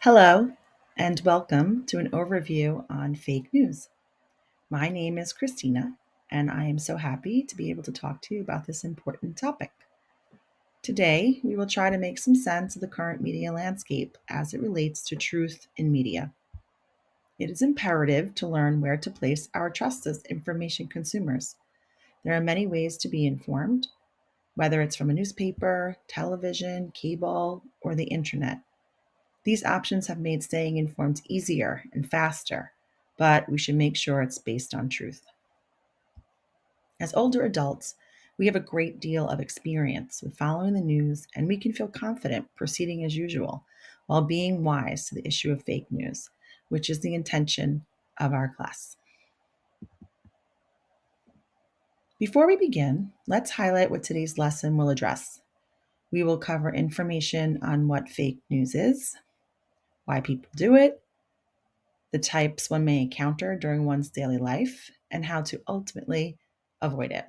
Hello, and welcome to an overview on fake news. My name is Christina, and I am so happy to be able to talk to you about this important topic. Today, we will try to make some sense of the current media landscape as it relates to truth in media. It is imperative to learn where to place our trust as information consumers. There are many ways to be informed, whether it's from a newspaper, television, cable, or the internet. These options have made staying informed easier and faster, but we should make sure it's based on truth. As older adults, we have a great deal of experience with following the news, and we can feel confident proceeding as usual while being wise to the issue of fake news, which is the intention of our class. Before we begin, let's highlight what today's lesson will address. We will cover information on what fake news is, why people do it, the types one may encounter during one's daily life, and how to ultimately avoid it.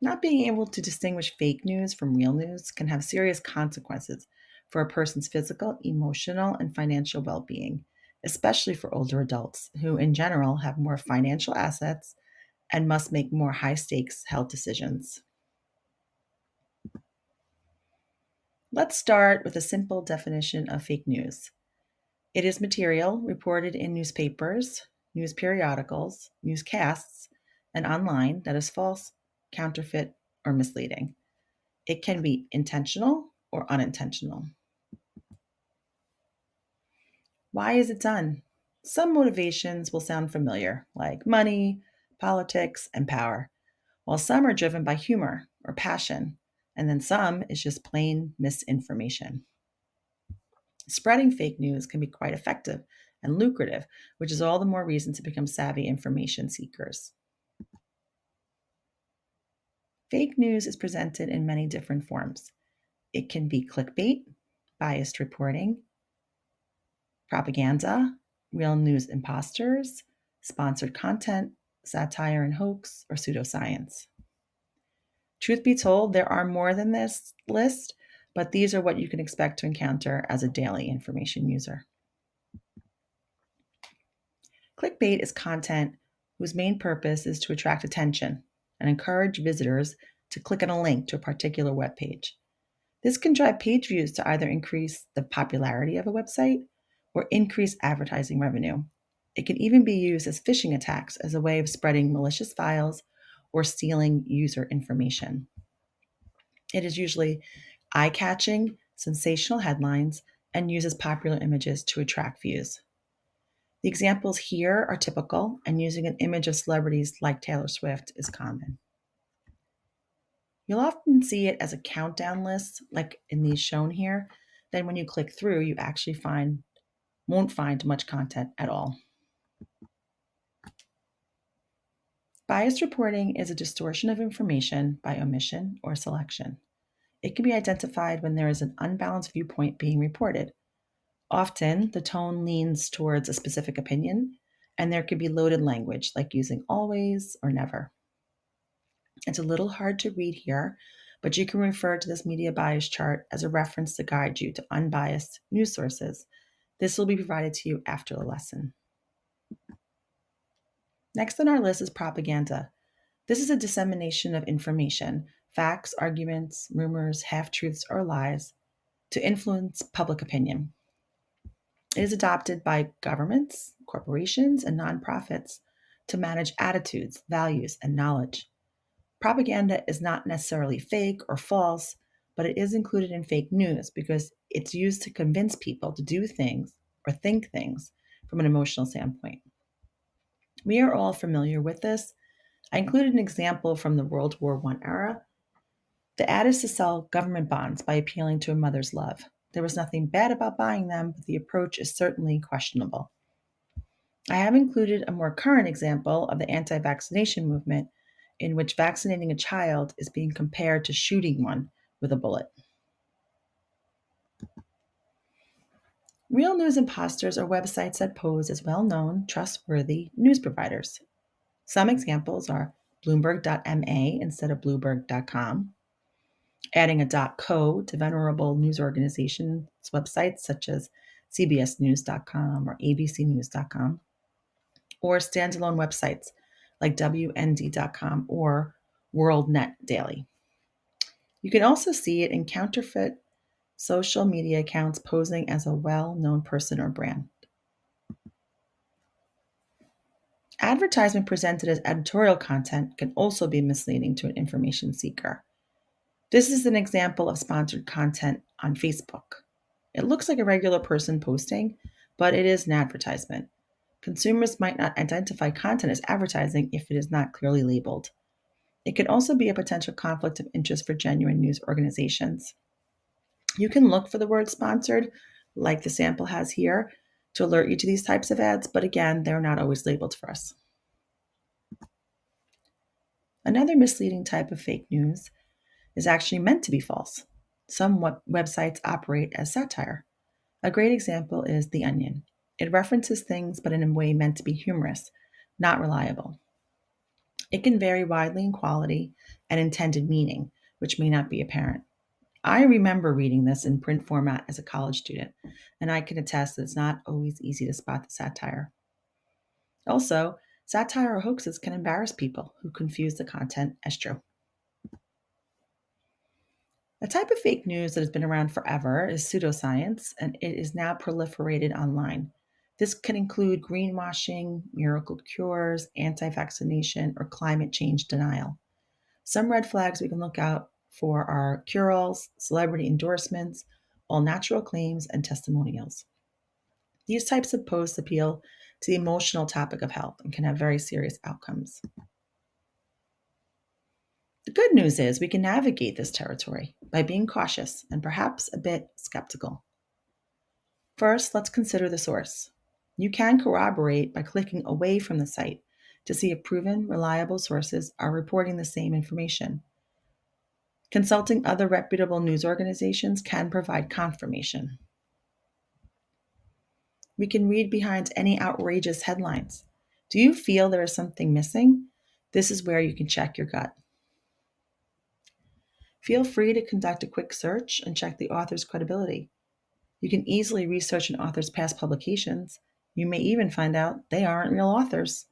Not being able to distinguish fake news from real news can have serious consequences for a person's physical, emotional, and financial well being, especially for older adults who, in general, have more financial assets and must make more high stakes health decisions. Let's start with a simple definition of fake news. It is material reported in newspapers, news periodicals, newscasts, and online that is false, counterfeit, or misleading. It can be intentional or unintentional. Why is it done? Some motivations will sound familiar, like money, politics, and power, while some are driven by humor or passion, and then some is just plain misinformation. Spreading fake news can be quite effective and lucrative, which is all the more reason to become savvy information seekers. Fake news is presented in many different forms. It can be clickbait, biased reporting, propaganda, real news imposters, sponsored content, satire and hoax, or pseudoscience. Truth be told, there are more than this list, but these are what you can expect to encounter as a daily information user. Clickbait is content whose main purpose is to attract attention and encourage visitors to click on a link to a particular web page. This can drive page views to either increase the popularity of a website or increase advertising revenue. It can even be used as phishing attacks as a way of spreading malicious files or stealing user information. It is usually eye catching, sensational headlines and uses popular images to attract views. The examples here are typical, and using an image of celebrities like Taylor Swift is common. You'll often see it as a countdown list, like in these shown here. Then when you click through, you actually won't find much content at all. Biased reporting is a distortion of information by omission or selection. It can be identified when there is an unbalanced viewpoint being reported. Often, the tone leans towards a specific opinion, and there could be loaded language like using always or never. It's a little hard to read here, but you can refer to this media bias chart as a reference to guide you to unbiased news sources. This will be provided to you after the lesson. Next on our list is propaganda. This is a dissemination of information, facts, arguments, rumors, half-truths, or lies to influence public opinion. It is adopted by governments, corporations, and nonprofits to manage attitudes, values, and knowledge. Propaganda is not necessarily fake or false, but it is included in fake news because it's used to convince people to do things or think things from an emotional standpoint. We are all familiar with this. I included an example from the World War I era. The ad is to sell government bonds by appealing to a mother's love. There was nothing bad about buying them, but the approach is certainly questionable. I have included a more current example of the anti vaccination movement in which vaccinating a child is being compared to shooting one with a bullet. Real news imposters are websites that pose as well known, trustworthy news providers. Some examples are Bloomberg.ma instead of Bloomberg.com, adding a .co to venerable news organizations' websites such as cbsnews.com or abcnews.com, or standalone websites like wnd.com or WorldNet Daily. You can also see it in counterfeit social media accounts posing as a well-known person or brand. Advertisement presented as editorial content can also be misleading to an information seeker. This is an example of sponsored content on Facebook. It looks like a regular person posting, but it is an advertisement. Consumers might not identify content as advertising if it is not clearly labeled. It can also be a potential conflict of interest for genuine news organizations. You can look for the word sponsored, like the sample has here, to alert you to these types of ads, but again, they're not always labeled for us. Another misleading type of fake news is actually meant to be false. Some websites operate as satire. A great example is The Onion. It references things, but in a way meant to be humorous, not reliable. It can vary widely in quality and intended meaning, which may not be apparent. I remember reading this in print format as a college student, and I can attest that it's not always easy to spot the satire. Also, satire or hoaxes can embarrass people who confuse the content as true. A type of fake news that has been around forever is pseudoscience, and it is now proliferated online. This can include greenwashing, miracle cures, anti vaccination, or climate change denial. Some red flags we can look out for are cure alls, celebrity endorsements, all natural claims, and testimonials. These types of posts appeal to the emotional topic of health and can have very serious outcomes. The good news is we can navigate this territory by being cautious and perhaps a bit skeptical. First, let's consider the source. You can corroborate by clicking away from the site to see if proven, reliable sources are reporting the same information. Consulting other reputable news organizations can provide confirmation. We can read behind any outrageous headlines. Do you feel there is something missing? This is where you can check your gut. Feel free to conduct a quick search and check the author's credibility. You can easily research an author's past publications. You may even find out they aren't real authors.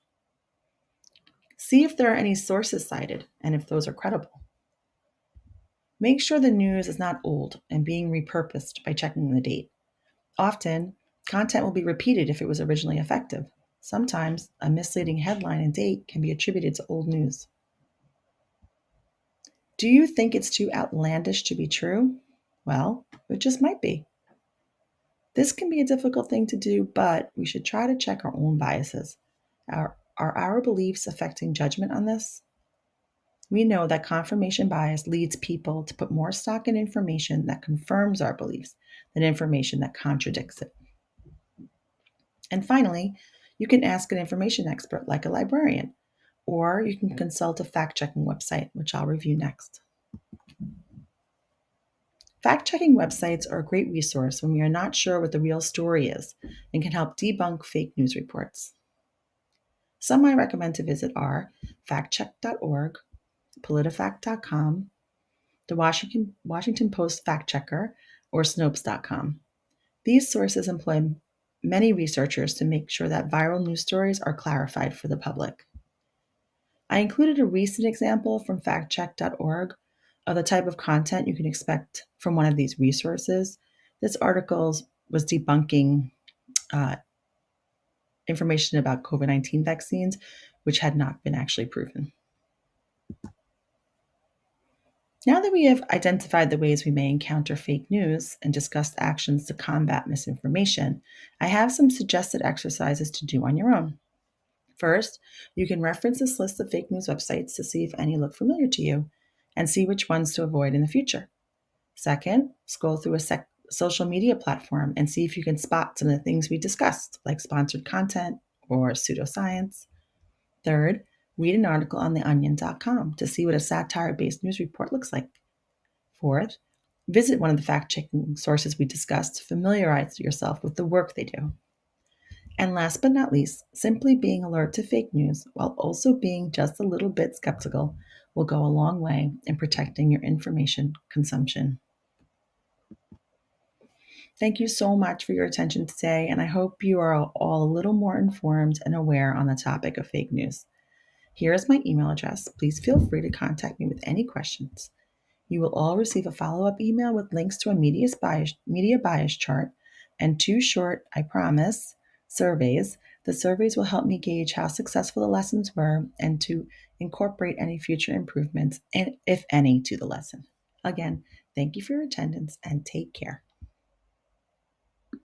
See if there are any sources cited and if those are credible. Make sure the news is not old and being repurposed by checking the date. Often, content will be repeated if it was originally effective. Sometimes, a misleading headline and date can be attributed to old news. Do you think it's too outlandish to be true? Well, it just might be. This can be a difficult thing to do, but we should try to check our own biases. Are our beliefs affecting judgment on this? We know that confirmation bias leads people to put more stock in information that confirms our beliefs than information that contradicts it. And finally, you can ask an information expert like a librarian, or you can consult a fact-checking website, which I'll review next. Fact-checking websites are a great resource when we are not sure what the real story is and can help debunk fake news reports. Some I recommend to visit are factcheck.org, politifact.com, the Washington Post Fact Checker, or Snopes.com. These sources employ many researchers to make sure that viral news stories are clarified for the public. I included a recent example from factcheck.org of the type of content you can expect from one of these resources. This article was debunking information about COVID-19 vaccines, which had not been actually proven. Now that we have identified the ways we may encounter fake news and discussed actions to combat misinformation, I have some suggested exercises to do on your own. First, you can reference this list of fake news websites to see if any look familiar to you and see which ones to avoid in the future. Second, scroll through a social media platform and see if you can spot some of the things we discussed, like sponsored content or pseudoscience. Third, read an article on theonion.com to see what a satire-based news report looks like. Fourth, visit one of the fact-checking sources we discussed to familiarize yourself with the work they do. And last but not least, simply being alert to fake news while also being just a little bit skeptical will go a long way in protecting your information consumption. Thank you so much for your attention today, and I hope you are all a little more informed and aware on the topic of fake news. Here is my email address. Please feel free to contact me with any questions. You will all receive a follow-up email with links to a media bias chart and 2 short, I promise, surveys. The surveys will help me gauge how successful the lessons were and to incorporate any future improvements, and if any, to the lesson. Again, thank you for your attendance and take care.